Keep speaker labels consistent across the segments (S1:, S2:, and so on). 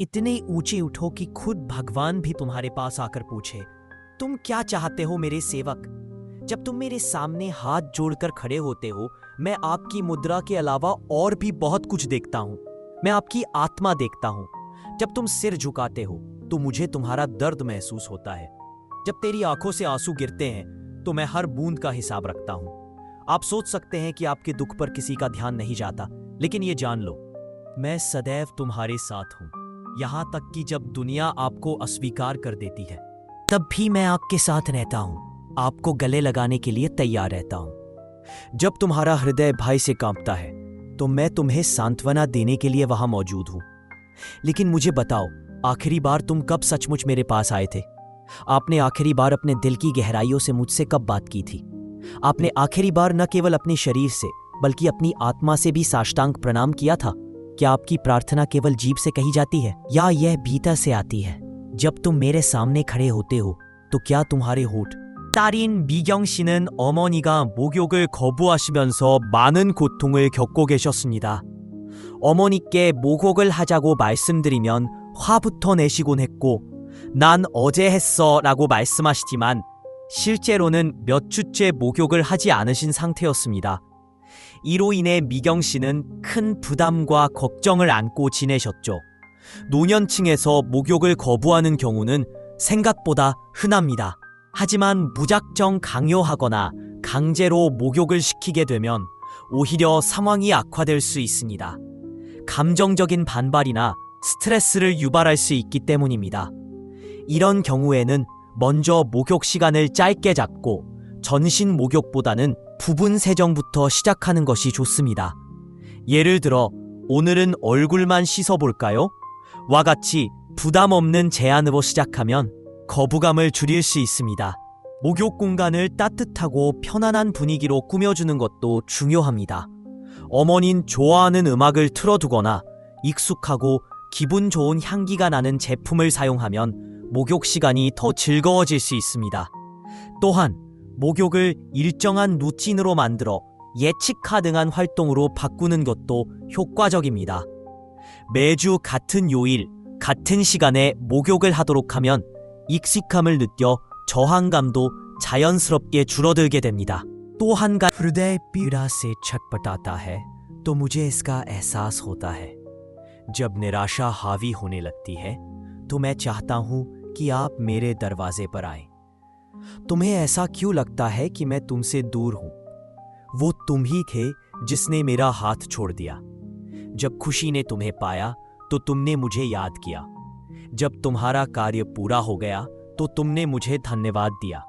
S1: इतने ऊंचे उठो कि खुद भगवान भी तुम्हारे पास आकर पूछे, तुम क्या चाहते हो मेरे सेवक? जब तुम मेरे सामने हाथ जोड़कर खड़े होते हो, मैं आपकी मुद्रा के अलावा और भी बहुत कुछ देखता हूं। मैं आपकी आत्मा देखता हूं। जब तुम सिर झुकाते हो तो मुझे तुम्हारा दर्द महसूस होता है। जब तेरी आंखों से आंसू गिरते हैं तो मैं हर बूंद का हिसाब रखता हूं। आप सोच सकते हैं कि आपके दुख पर किसी का ध्यान नहीं जाता, लेकिन ये जान लो, मैं सदैव तुम्हारे साथ हूं। यहां तक कि जब दुनिया आपको अस्वीकार कर देती है, तब भी मैं आपके साथ रहता हूं। आपको गले लगाने के लिए तैयार रहता हूं। जब तुम्हारा हृदय भय से कांपता है तो मैं तुम्हें सांत्वना देने के लिए वहां मौजूद हूं। लेकिन मुझे बताओ, आखिरी बार तुम कब सचमुच मेरे पास आए थे? आपने आखिरी बार अपने दिल की गहराइयों से मुझसे कब बात की थी? आपने आखिरी बार न केवल अपने शरीर से बल्कि अपनी आत्मा से भी साष्टांग प्रणाम किया था? क्या आपकी प्रार्थना केवल जीभ से कही जाती है या यह भीतर से आती है? जब तुम मेरे सामने खड़े होते हो तो क्या तुम्हारे होठ 딸인 미경 씨는 어머니가 목욕을 거부하시면서 많은 고통을 겪고 계셨습니다. 어머니께 목욕을 하자고 말씀드리면 화부터 내시곤 했고, 난 어제 했어 라고 말씀하시지만 실제로는 몇 주째 목욕을 하지 않으신 상태였습니다. 이로 인해 미경 씨는 큰 부담과 걱정을 안고 지내셨죠. 노년층에서 목욕을 거부하는 경우는 생각보다 흔합니다. 하지만 무작정 강요하거나 강제로 목욕을 시키게 되면 오히려 상황이 악화될 수 있습니다. 감정적인 반발이나 스트레스를 유발할 수 있기 때문입니다. 이런 경우에는 먼저 목욕 시간을 짧게 잡고 전신 목욕보다는 부분 세정부터 시작하는 것이 좋습니다. 예를 들어, 오늘은 얼굴만 씻어볼까요? 와 같이 부담 없는 제안으로 시작하면 거부감을 줄일 수 있습니다. 목욕 공간을 따뜻하고 편안한 분위기로 꾸며주는 것도 중요합니다. 어머닌 좋아하는 음악을 틀어두거나 익숙하고 기분 좋은 향기가 나는 제품을 사용하면 목욕 시간이 더 즐거워질 수 있습니다. 또한 목욕을 일정한 루틴으로 만들어 예측 가능한 활동으로 바꾸는 것도 효과적입니다. 매주 같은 요일, 같은 시간에 목욕을 하도록 하면 익숙함을 느껴 저항감도 자연스럽게 줄어들게 됩니다. तो 한 गाना हृदय पीड़ा से छटपटाता है तो मुझे इसका एहसास होता है। जब निराशा हावी होने लगती है तो मैं चाहता हूं कि आप मेरे दरवाजे पर आएं। तुम्हें ऐसा क्यों लगता है कि मैं तुमसे दूर हूं? वो तुम ही थे जिसने मेरा हाथ छोड़ दिया। जब खुशी ने तुम्हें पाया तो तुमने मुझे याद किया। जब तुम्हारा कार्य पूरा हो गया तो तुमने मुझे धन्यवाद दिया।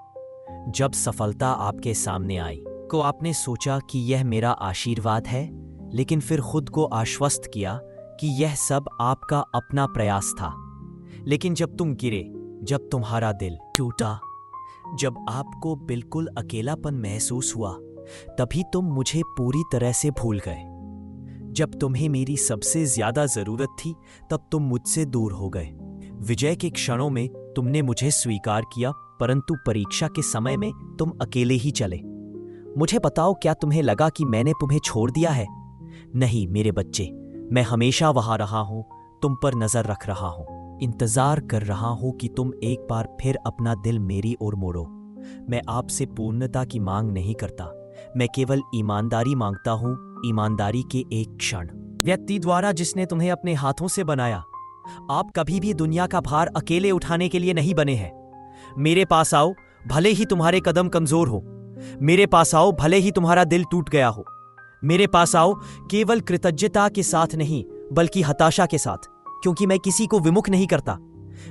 S1: जब सफलता आपके सामने आई तो आपने सोचा कि यह मेरा आशीर्वाद है, लेकिन फिर खुद को आश्वस्त किया कि यह सब आपका अपना प्रयास था। लेकिन जब तुम गिरे, जब तुम्हारा दिल टूटा, जब आपको बिल्कुल अकेलापन महसूस हुआ, तभी तुम मुझे पूरी तरह से भूल गए। जब तुम्हें मेरी सबसे ज्यादा जरूरत थी, तब तुम मुझसे दूर हो गए। विजय के क्षणों में तुमने मुझे स्वीकार किया, परंतु परीक्षा के समय में तुम अकेले ही चले। मुझे बताओ, क्या तुम्हें लगा कि मैंने तुम्हें छोड़ दिया है? नहीं मेरे बच्चे, मैं हमेशा वहां रहा हूं, तुम पर नजर रख रहा हूं, इंतजार कर रहा हूं कि तुम एक बार फिर अपना दिल मेरी ओर मोड़ो। मैं आपसे पूर्णता की मांग नहीं करता, मैं केवल ईमानदारी मांगता हूं, ईमानदारी के एक क्षण। व्यक्ति द्वारा जिसने तुम्हें अपने हाथों से बनाया, आप कभी भी दुनिया का भार अकेले उठाने के लिए नहीं बने हैं। मेरे पास आओ, भले ही तुम्हारे कदम कमजोर हो। मेरे पास आओ, भले ही तुम्हारा दिल टूट गया हो। मेरे पास आओ, केवल कृतज्ञता के साथ नहीं बल्कि हताशा के साथ, क्योंकि मैं किसी को विमुख नहीं करता,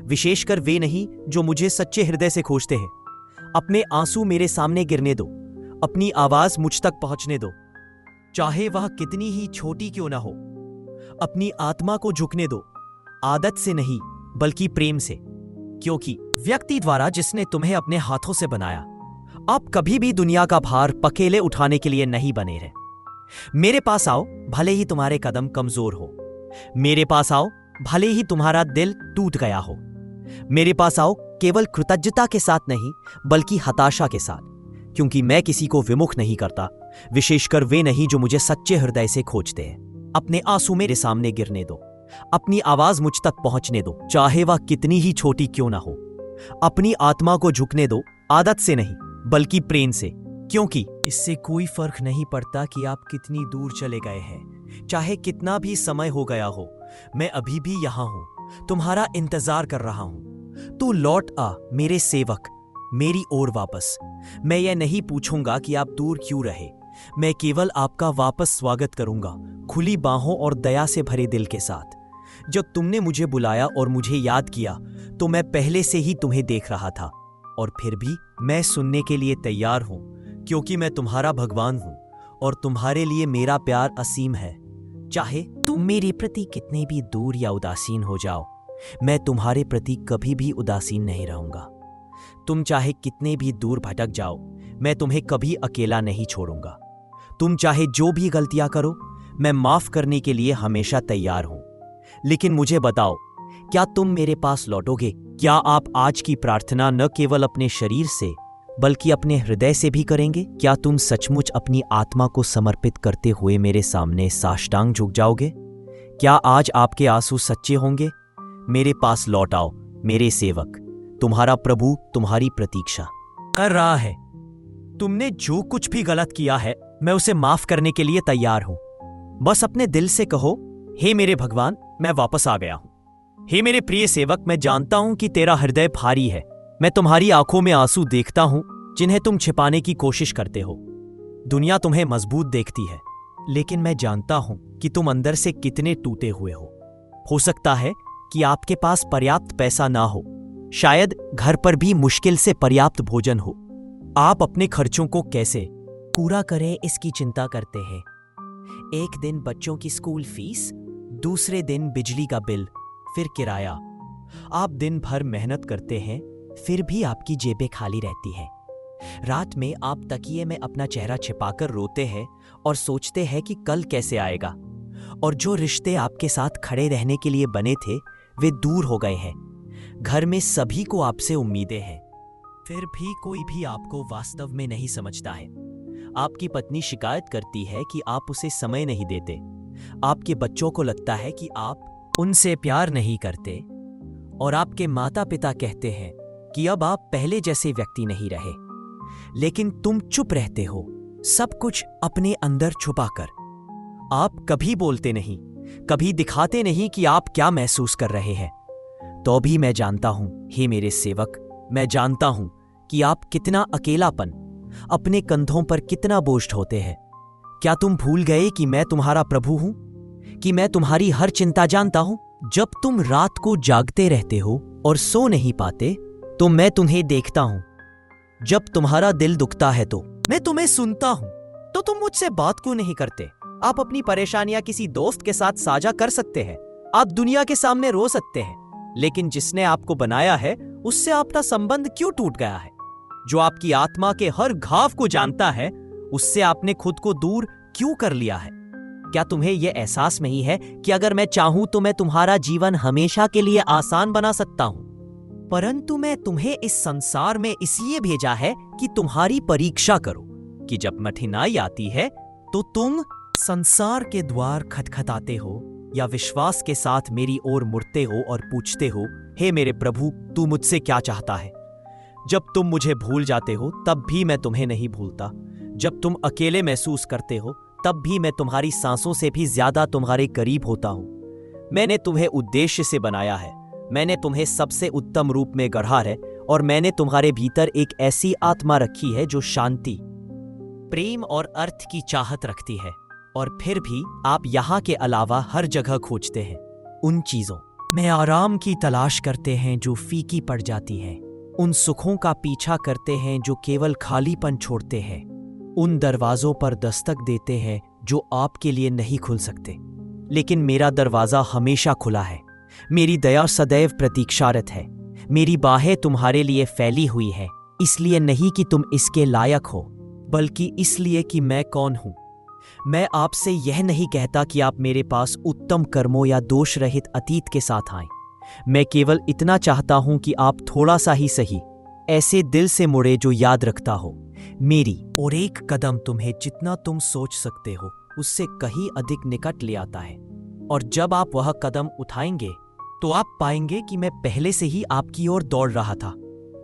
S1: विशेषकर वे नहीं जो मुझे सच्चे हृदय से खोजते हैं। अपने आंसू मेरे सामने गिरने दो, अपनी आवाज मुझ तक पहुंचने दो, चाहे वह कितनी ही छोटी क्यों ना हो। अपनी आत्मा को झुकने दो, आदत से नहीं बल्कि प्रेम से, क्योंकि व्यक्ति द्वारा जिसने तुम्हें अपने हाथों से बनाया, आप कभी भी दुनिया का भार अकेले उठाने के लिए नहीं बने रहे। मेरे पास आओ, भले ही तुम्हारे कदम कमजोर हो। मेरे पास आओ, भले ही तुम्हारा दिल टूट गया हो। मेरे पास आओ, केवल कृतज्ञता के साथ नहीं बल्कि हताशा के साथ, क्योंकि मैं किसी को विमुख नहीं करता, विशेषकर वे नहीं जो मुझे सच्चे हृदय से खोजते हैं। अपने आंसू मेरे सामने गिरने दो, अपनी आवाज मुझ तक पहुंचने दो, चाहे वह कितनी ही छोटी क्यों ना हो। अपनी आत्मा को झुकने दो, आदत से नहीं बल्कि प्रेम से, क्योंकि इससे कोई फर्क नहीं पड़ता कि आप कितनी दूर चले गए हैं। चाहे कितना भी समय हो गया हो, मैं अभी भी यहां हूं, तुम्हारा इंतजार कर रहा हूं। तू लौट आ मेरे सेवक, मेरी ओर वापस। मैं यह नहीं पूछूंगा कि आप दूर क्यों रहे, मैं केवल आपका वापस स्वागत करूंगा, खुली बाहों और दया से भरे दिल के साथ। जब तुमने मुझे बुलाया और मुझे याद किया तो मैं पहले से ही तुम्हें देख रहा था, और फिर भी मैं सुनने के लिए तैयार हूं, क्योंकि मैं तुम्हारा भगवान हूं और तुम्हारे लिए मेरा प्यार असीम है। चाहे तुम मेरे प्रति कितने भी दूर या उदासीन हो जाओ, मैं तुम्हारे प्रति कभी भी उदासीन नहीं रहूंगा। तुम चाहे कितने भी दूर भटक जाओ, मैं तुम्हें कभी अकेला नहीं छोड़ूंगा। तुम चाहे जो भी गलतियां करो, मैं माफ करने के लिए हमेशा तैयार हूं। लेकिन मुझे बताओ, क्या तुम मेरे पास लौटोगे? क्या आप आज की प्रार्थना न केवल अपने शरीर से बल्कि अपने हृदय से भी करेंगे? क्या तुम सचमुच अपनी आत्मा को समर्पित करते हुए मेरे सामने साष्टांग झुक जाओगे? क्या आज आपके आंसू सच्चे होंगे? मेरे पास लौट आओ मेरे सेवक, तुम्हारा प्रभु तुम्हारी प्रतीक्षा कर रहा है। तुमने जो कुछ भी गलत किया है, मैं उसे माफ करने के लिए तैयार हूं। बस अपने दिल से कहो, हे मेरे भगवान, मैं वापस आ गया हूं। हे मेरे प्रिय सेवक, मैं जानता हूं कि तेरा हृदय भारी है। मैं तुम्हारी आंखों में आंसू देखता हूं जिन्हें तुम छिपाने की कोशिश करते हो। दुनिया तुम्हें मजबूत देखती है, लेकिन मैं जानता हूं कि तुम अंदर से कितने टूटे हुए हो सकता है कि आपके पास पर्याप्त पैसा ना हो, शायद घर पर भी मुश्किल से पर्याप्त भोजन हो। आप अपने खर्चों को कैसे पूरा करें इसकी चिंता करते हैं। एक दिन बच्चों की स्कूल फीस, दूसरे दिन बिजली का बिल, फिर किराया। आप दिन भर मेहनत करते हैं, फिर भी आपकी जेबें खाली रहती हैं। रात में आप तकिए में अपना चेहरा छिपाकर रोते हैं और सोचते हैं कि कल कैसे आएगा। और जो रिश्ते आपके साथ खड़े रहने के लिए बने थे, वे दूर हो गए हैं। घर में सभी को आपसे उम्मीदें हैं, फिर भी कोई भी आपको वास्तव में नहीं समझता है। आपकी पत्नी शिकायत करती है कि आप उसे समय नहीं देते। आपके बच्चों को लगता है कि आप उनसे प्यार नहीं करते, और आपके माता पिता कहते हैं कि अब आप पहले जैसे व्यक्ति नहीं रहे। लेकिन तुम चुप रहते हो, सब कुछ अपने अंदर छुपाकर। आप कभी बोलते नहीं, कभी दिखाते नहीं कि आप क्या महसूस कर रहे हैं। तो भी मैं जानता हूं, हे मेरे सेवक, मैं जानता हूं कि आप कितना अकेलापन, अपने कंधों पर कितना बोझ ढोते हैं। क्या तुम भूल गए कि मैं तुम्हारा प्रभु हूं, कि मैं तुम्हारी हर चिंता जानता हूं? जब तुम रात को जागते रहते हो और सो नहीं पाते, तो मैं तुम्हें देखता हूं। जब तुम्हारा दिल दुखता है तो मैं तुम्हें सुनता हूं। तो तुम मुझसे बात क्यों नहीं करते? आप अपनी परेशानियां किसी दोस्त के साथ साझा कर सकते हैं। आप दुनिया के सामने रो सकते हैं, लेकिन जिसने आपको बनाया है उससे आपका संबंध क्यों टूट गया है? जो आपकी आत्मा के हर घाव को जानता है, उससे आपने खुद को दूर क्यों कर लिया है? क्या तुम्हें यह एहसास नहीं है कि अगर मैं चाहूं तो मैं तुम्हारा जीवन हमेशा के लिए आसान बना सकता हूं? परंतु मैं तुम्हें इस संसार में इसलिए भेजा है कि तुम्हारी परीक्षा करो, कि जब कठिनाई आती है तो तुम संसार के द्वार खटखटाते हो या विश्वास के साथ मेरी ओर मुड़ते हो और पूछते हो, हे मेरे प्रभु, तू मुझसे क्या चाहता है? जब तुम मुझे भूल जाते हो तब भी मैं तुम्हें नहीं भूलता। जब तुम अकेले महसूस करते हो तब भी मैं तुम्हारी सांसों से भी ज्यादा तुम्हारे करीब होता हूं। मैंने तुम्हें उद्देश्य से बनाया है, मैंने तुम्हें सबसे उत्तम रूप में गढ़ा है, और मैंने तुम्हारे भीतर एक ऐसी आत्मा रखी है जो शांति, प्रेम और अर्थ की चाहत रखती है। और फिर भी आप यहाँ के अलावा हर जगह खोजते हैं उन चीजों में आराम की तलाश करते हैं जो फीकी पड़ जाती हैं, उन सुखों का पीछा करते हैं जो केवल खालीपन छोड़ते हैं, उन दरवाजों पर दस्तक देते हैं जो आपके लिए नहीं खुल सकते। लेकिन मेरा दरवाजा हमेशा खुला है, मेरी दया सदैव प्रतीक्षारत है, मेरी बाहें तुम्हारे लिए फैली हुई है, इसलिए नहीं कि तुम इसके लायक हो, बल्कि इसलिए कि मैं कौन हूं। मैं आपसे यह नहीं कहता कि आप मेरे पास उत्तम कर्मों या दोष रहित अतीत के साथ आएं। मैं केवल इतना चाहता हूं कि आप थोड़ा सा ही सही ऐसे दिल से मुड़े जो याद रखता हो मेरी, और एक कदम तुम्हें जितना तुम सोच सकते हो उससे कहीं अधिक निकट ले आता है। और जब आप वह कदम उठाएंगे तो आप पाएंगे कि मैं पहले से ही आपकी ओर दौड़ रहा था।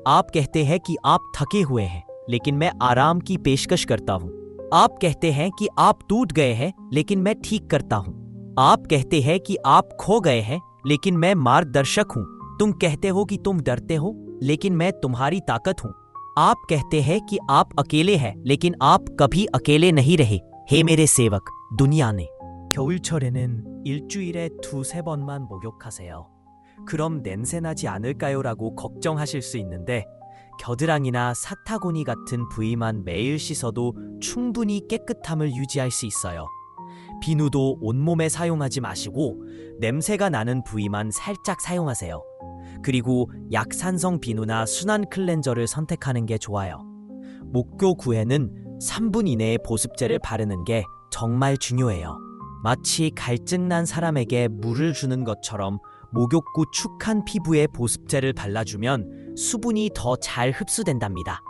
S1: आप कहते हैं कि आप थके हुए हैं, लेकिन मैं आराम की पेशकश करता हूँ। आप कहते हैं कि आप टूट गए हैं, लेकिन मैं ठीक करता हूँ। आप कहते हैं कि आप खो गए हैं, लेकिन मैं मार्गदर्शक हूँ। तुम कहते हो कि तुम डरते हो, लेकिन मैं तुम्हारी ताकत हूँ। आप कहते हैं कि आप अकेले हैं, लेकिन आप कभी अकेले नहीं रहे। हे मेरे सेवक, दुनिया ने 겨울철에는 일주일에 두세 번만 목욕하세요. 그럼 냄새나지 않을까요? 라고 걱정하실 수 있는데 겨드랑이나 사타구니 같은 부위만 매일 씻어도 충분히 깨끗함을 유지할 수 있어요. 비누도 온몸에 사용하지 마시고 냄새가 나는 부위만 살짝 사용하세요. 그리고 약산성 비누나 순한 클렌저를 선택하는 게 좋아요. 목욕 후에는 3분 이내에 보습제를 바르는 게 정말 중요해요. 마치 갈증난 사람에게 물을 주는 것처럼 목욕 후 축한 피부에 보습제를 발라주면 수분이 더 잘 흡수된답니다.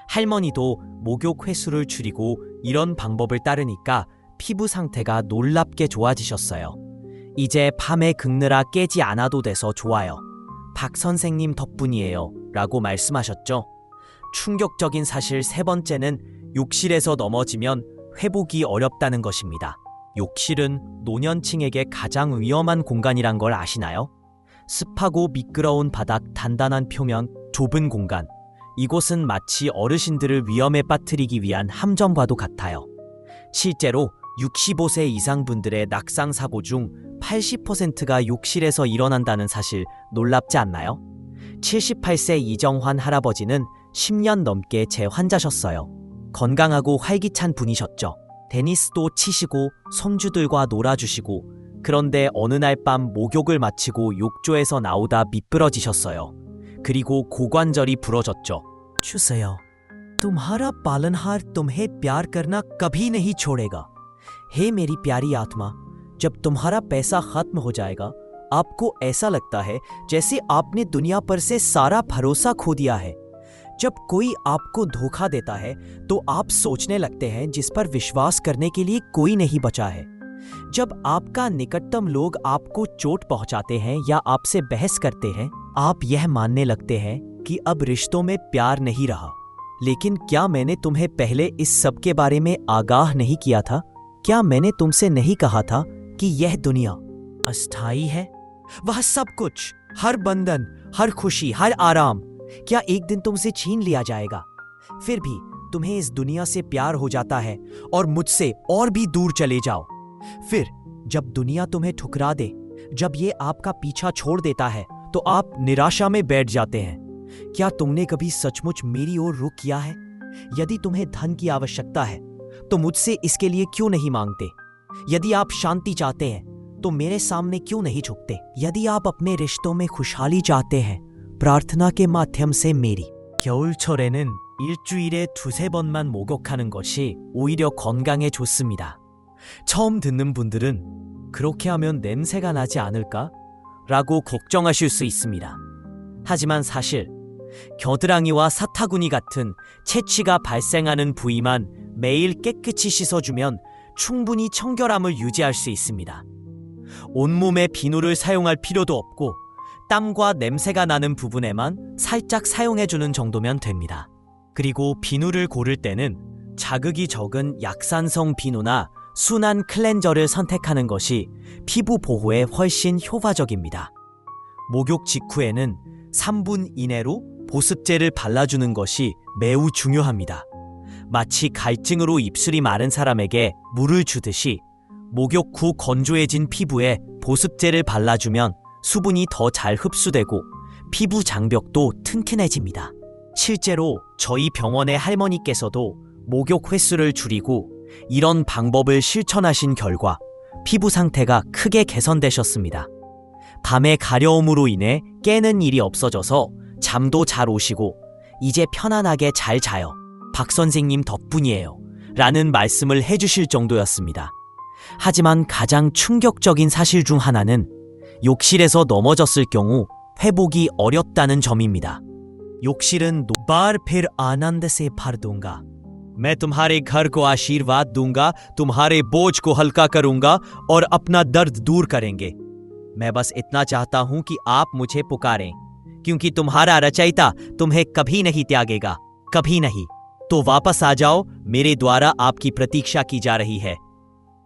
S1: 할머니도 목욕 횟수를 줄이고 이런 방법을 따르니까 피부 상태가 놀랍게 좋아지셨어요. 이제 밤에 긁느라 깨지 않아도 돼서 좋아요. 박 선생님 덕분이에요. 라고 말씀하셨죠. 충격적인 사실 세 번째는 욕실에서 넘어지면 회복이 어렵다는 것입니다. 욕실은 노년층에게 가장 위험한 공간이란 걸 아시나요? 습하고 미끄러운 바닥, 단단한 표면, 좁은 공간. 이곳은 마치 어르신들을 위험에 빠뜨리기 위한 함정과도 같아요. 실제로 65세 이상 분들의 낙상 사고 중 80%가 욕실에서 일어난다는 사실 놀랍지 않나요? 78세 이정환 할아버지는 10년 넘게 제 환자셨어요. 건강하고 활기찬 분이셨죠. 테니스도 치시고 손주들과 놀아주시고, 그런데 어느 날 밤 목욕을 마치고 욕조에서 나오다 미끄러지셨어요. 그리고 고관절이 부러졌죠. 주세요. तुम्हारा पालनहार तुम्हें प्यार करना कभी नहीं छोड़ेगा। हे मेरी प्यारी आत्मा, जब तुम्हारा पैसा खत्म हो जाएगा, आपको ऐसा लगता है जैसे आपने दुनिया पर से सारा भरोसा खो दिया है। जब कोई आपको धोखा देता है तो आप सोचने लगते हैं जिस पर विश्वास करने के लिए कोई नहीं बचा है। जब आपका निकटतम लोग आपको चोट पहुंचाते हैं या आपसे बहस करते हैं, आप यह मानने लगते हैं कि अब रिश्तों में प्यार नहीं रहा। लेकिन क्या मैंने तुम्हें पहले इस सब के बारे में आगाह नहीं किया था? क्या मैंने तुमसे नहीं कहा था कि यह दुनिया अस्थायी है? वह सब कुछ, हर बंधन, हर खुशी, हर आराम, क्या एक दिन तुमसे छीन लिया जाएगा? फिर भी तुम्हें इस दुनिया से प्यार हो जाता है और मुझसे और भी दूर चले जाओ। फिर जब दुनिया तुम्हें ठुकरा दे, जब ये आपका पीछा छोड़ देता है, तो आप निराशा में बैठ जाते हैं। क्या तुमने कभी सचमुच मेरी ओर रुख किया है? यदि तुम्हें धन की आवश्यकता है तो मुझसे इसके लिए क्यों नहीं मांगते? यदि आप शांति चाहते हैं तो मेरे सामने क्यों नहीं झुकते? यदि आप अपने रिश्तों में खुशहाली चाहते हैं, प्रार्थना के माध्यम से मेरी 겨울철에는 일주일에 두세 번만 목욕하는 것이 오히려 건강에 좋습니다. 처음 듣는 분들은 그렇게 하면 냄새가 나지 않을까? 라고 걱정하실 수 있습니다. 하지만 사실 겨드랑이와 사타구니 같은 채취가 발생하는 부위만 매일 깨끗이 씻어주면 충분히 청결함을 유지할 수 있습니다. 온몸에 비누를 사용할 필요도 없고 땀과 냄새가 나는 부분에만 살짝 사용해주는 정도면 됩니다. 그리고 비누를 고를 때는 자극이 적은 약산성 비누나 순한 클렌저를 선택하는 것이 피부 보호에 훨씬 효과적입니다. 목욕 직후에는 3분 이내로 보습제를 발라주는 것이 매우 중요합니다. 마치 갈증으로 입술이 마른 사람에게 물을 주듯이 목욕 후 건조해진 피부에 보습제를 발라주면 수분이 더 잘 흡수되고 피부 장벽도 튼튼해집니다. 실제로 저희 병원의 할머니께서도 목욕 횟수를 줄이고 이런 방법을 실천하신 결과 피부 상태가 크게 개선되셨습니다. 밤에 가려움으로 인해 깨는 일이 없어져서 잠도 잘 오시고 이제 편안하게 잘 자요. 박 선생님 덕분이에요. 라는 말씀을 해주실 정도였습니다. 하지만 가장 충격적인 사실 중 하나는 욕실에서 넘어졌을 경우 회복이 어렵다는 점입니다. 욕실은 बार फिर आनंद से भर दूंगा मैं तुम्हारे घर को आशीर्वाद दूंगा, तुम्हारे बोझ को हल्का करूंगा और अपना दर्द दूर करेंगे। मैं बस इतना चाहता हूं कि आप मुझे पुकारें, क्योंकि तुम्हारा रचयिता तुम्हें कभी नहीं त्यागेगा, कभी नहीं। तो वापस आ जाओ, मेरे द्वारा आपकी प्रतीक्षा की जा रही है।